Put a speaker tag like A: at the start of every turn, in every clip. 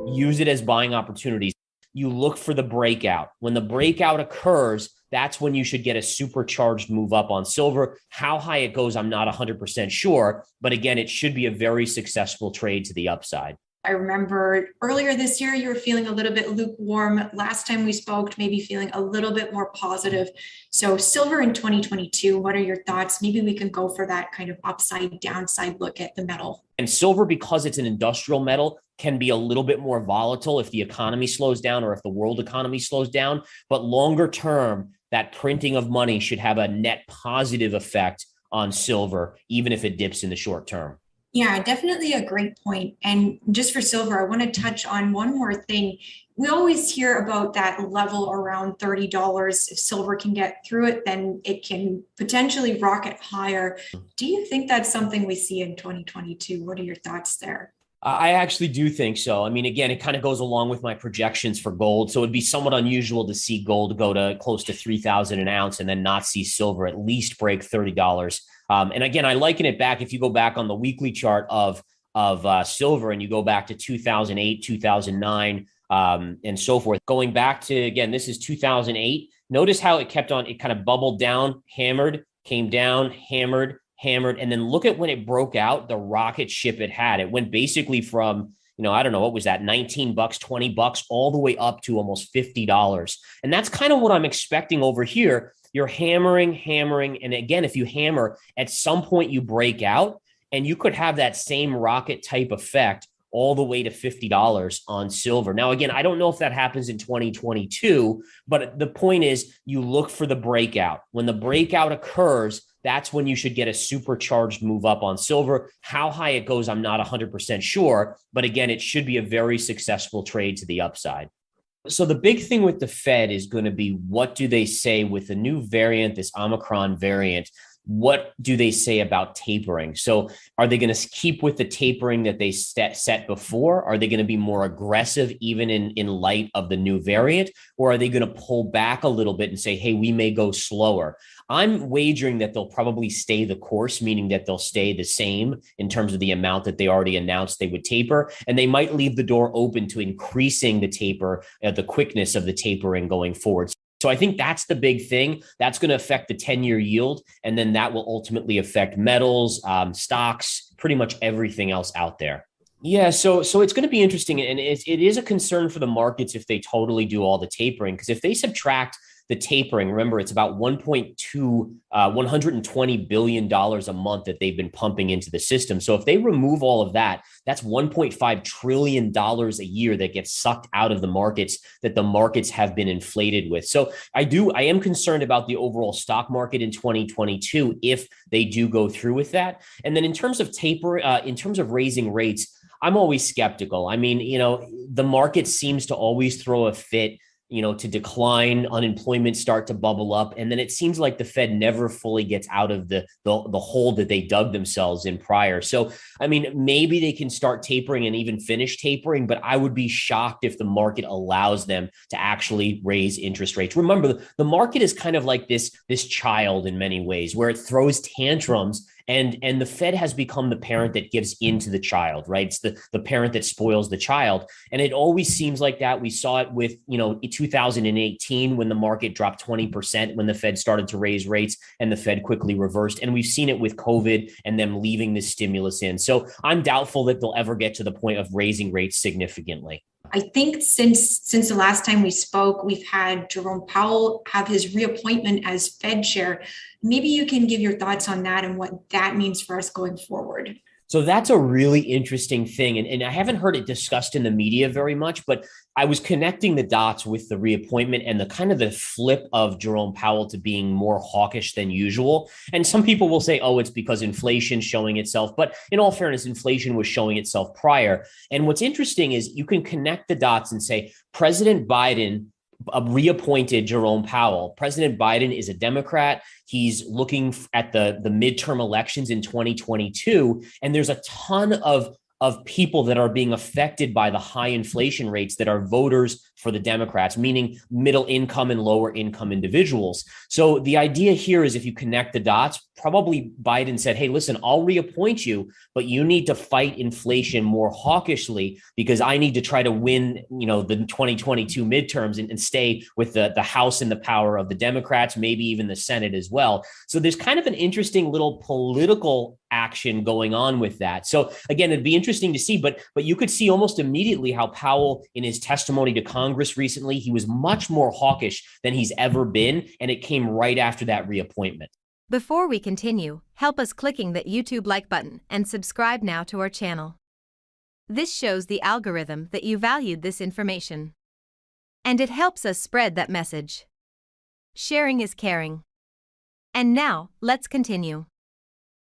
A: use it as buying opportunities. You look for the breakout. When the breakout occurs, that's when you should get a supercharged move up on silver. How high it goes, I'm not 100% sure. But again, it should be a very successful trade to the upside.
B: I remember earlier this year, you were feeling a little bit lukewarm. Last time we spoke, maybe feeling a little bit more positive. So silver in 2022, what are your thoughts? Maybe we can go for that kind of upside downside look at the metal.
A: And silver, because it's an industrial metal, can be a little bit more volatile if the economy slows down or if the world economy slows down. But longer term, that printing of money should have a net positive effect on silver, even if it dips in the short term.
B: Yeah, definitely a great point. And just for silver, I want to touch on one more thing. We always hear about that level around $30. If silver can get through it, then it can potentially rocket higher. Do you think that's something we see in 2022? What are your thoughts there?
A: I actually do think so. I mean, again, it kind of goes along with my projections for gold. So it'd be somewhat unusual to see gold go to close to 3,000 an ounce and then not see silver at least break $30. And again, I liken it back. If you go back on the weekly chart of silver and you go back to 2008, 2009, and so forth, going back to, again, this is 2008. Notice how it kept on, it kind of bubbled down, hammered, came down, hammered, and then look at when it broke out, the rocket ship it had. It went basically from, I don't know, what was that, $19, $20, all the way up to almost $50. And that's kind of what I'm expecting over here. You're hammering. And again, if you hammer, at some point you break out and you could have that same rocket type effect all the way to $50 on silver. Now, again, I don't know if that happens in 2022, but the point is you look for the breakout. When the breakout occurs, that's when you should get a supercharged move up on silver. How high it goes, I'm not 100% sure. But again, it should be a very successful trade to the upside. So the big thing with the Fed is going to be, what do they say with the new variant, this Omicron variant? What do they say about tapering? So are they going to keep with the tapering that they set before? Are they going to be more aggressive even in light of the new variant? Or are they going to pull back a little bit and say, hey, we may go slower? I'm wagering that they'll probably stay the course, meaning that they'll stay the same in terms of the amount that they already announced they would taper. And they might leave the door open to increasing the taper, the quickness of the tapering going forward. So I think that's the big thing. That's going to affect the 10-year yield. And then that will ultimately affect metals, stocks, pretty much everything else out there. Yeah, so it's going to be interesting. And it is a concern for the markets if they totally do all the tapering, because if they subtract the tapering, remember, it's about $120 billion a month that they've been pumping into the system. So if they remove all of that, that's $1.5 trillion a year that gets sucked out of the markets that the markets have been inflated with. So I am concerned about the overall stock market in 2022 if they do go through with that. And then in terms of in terms of raising rates, I'm always skeptical. I mean, the market seems to always throw a fit, to decline, unemployment start to bubble up. And then it seems like the Fed never fully gets out of the hole that they dug themselves in prior. So, I mean, maybe they can start tapering and even finish tapering, but I would be shocked if the market allows them to actually raise interest rates. Remember, the market is kind of like this child in many ways, where it throws tantrums. And the Fed has become the parent that gives into the child, right? It's the parent that spoils the child. And it always seems like that. We saw it with, 2018 when the market dropped 20% when the Fed started to raise rates and the Fed quickly reversed. And we've seen it with COVID and them leaving the stimulus in. So I'm doubtful that they'll ever get to the point of raising rates significantly.
B: I think since the last time we spoke, we've had Jerome Powell have his reappointment as Fed chair. Maybe you can give your thoughts on that and what that means for us going forward.
A: So that's a really interesting thing. And I haven't heard it discussed in the media very much, but I was connecting the dots with the reappointment and the kind of the flip of Jerome Powell to being more hawkish than usual. And some people will say, oh, it's because inflation showing itself. But in all fairness, inflation was showing itself prior. And what's interesting is you can connect the dots and say President Biden reappointed Jerome Powell. President Biden is a Democrat. He's looking at the midterm elections in 2022. And there's a ton of people that are being affected by the high inflation rates that are voters for the Democrats, meaning middle income and lower income individuals. So the idea here is, if you connect the dots, probably Biden said, hey, listen, I'll reappoint you, but you need to fight inflation more hawkishly because I need to try to win, the 2022 midterms and stay with the House and the power of the Democrats, maybe even the Senate as well. So there's kind of an interesting little political action going on with that. So again, it'd be interesting to see, but you could see almost immediately how Powell, in his testimony to Congress recently, he was much more hawkish than he's ever been, and it came right after that reappointment.
C: Before we continue, help us clicking that YouTube like button and subscribe now to our channel. This shows the algorithm that you valued this information, and it helps us spread that message. Sharing is caring. And now, let's continue.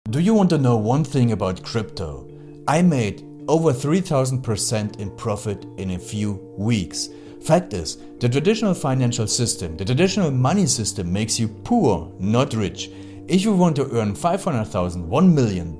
D: Do you want to know one thing about crypto? I made over 3000% in profit in a few weeks. Fact is, the traditional financial system, the traditional money system makes you poor, not rich. If you want to earn $500,000, $1 million,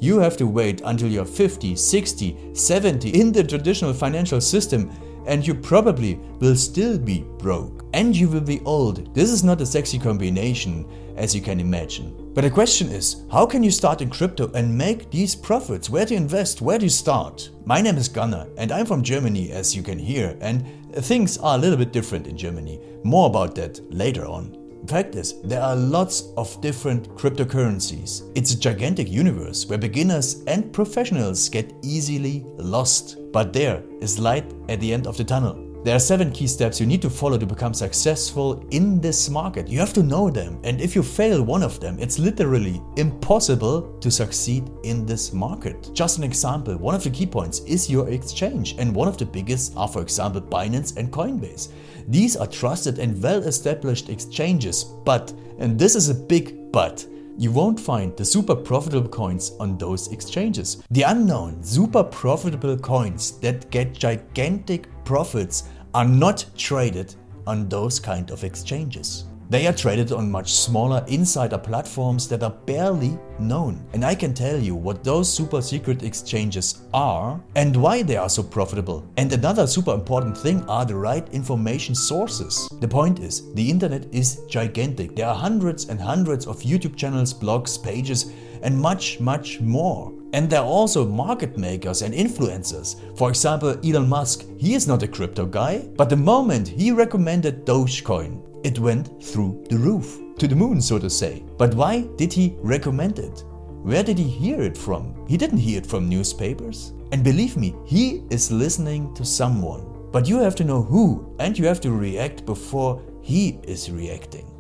D: you have to wait until you're 50, 60, 70 in the traditional financial system, and you probably will still be broke. And you will be old. This is not a sexy combination, as you can imagine. But the question is, how can you start in crypto and make these profits? Where to invest? Where to start? My name is Gunnar and I'm from Germany, as you can hear, and things are a little bit different in Germany. More about that later on. Fact is, there are lots of different cryptocurrencies. It's a gigantic universe where beginners and professionals get easily lost. But there is light at the end of the tunnel. There are 7 key steps you need to follow to become successful in this market. You have to know them, and if you fail one of them, it's literally impossible to succeed in this market. Just an example, one of the key points is your exchange, and one of the biggest are, for example, Binance and Coinbase. These are trusted and well-established exchanges, but, and this is a big but, you won't find the super profitable coins on those exchanges. The unknown super profitable coins that get gigantic profits are not traded on those kind of exchanges. They are traded on much smaller insider platforms that are barely known. And I can tell you what those super secret exchanges are and why they are so profitable. And another super important thing are the right information sources. The point is, the internet is gigantic. There are hundreds and hundreds of YouTube channels, blogs, pages, and much more. And there are also market makers and influencers. For example, Elon Musk, he is not a crypto guy, but the moment he recommended Dogecoin, it went through the roof, to the moon, so to say. But why did he recommend it? Where did he hear it from? He didn't hear it from newspapers. And believe me, he is listening to someone. But you have to know who, and you have to react before he is reacting.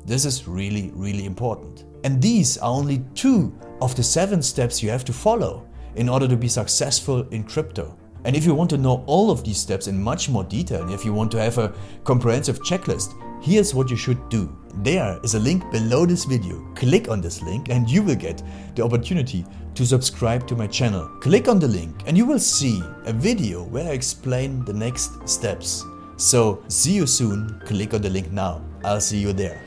D: This is really, really important. And these are only 2 of the 7 steps you have to follow in order to be successful in crypto. And if you want to know all of these steps in much more detail, and if you want to have a comprehensive checklist, here's what you should do. There is a link below this video. Click on this link and you will get the opportunity to subscribe to my channel. Click on the link and you will see a video where I explain the next steps. So see you soon. Click on the link now. I'll see you there.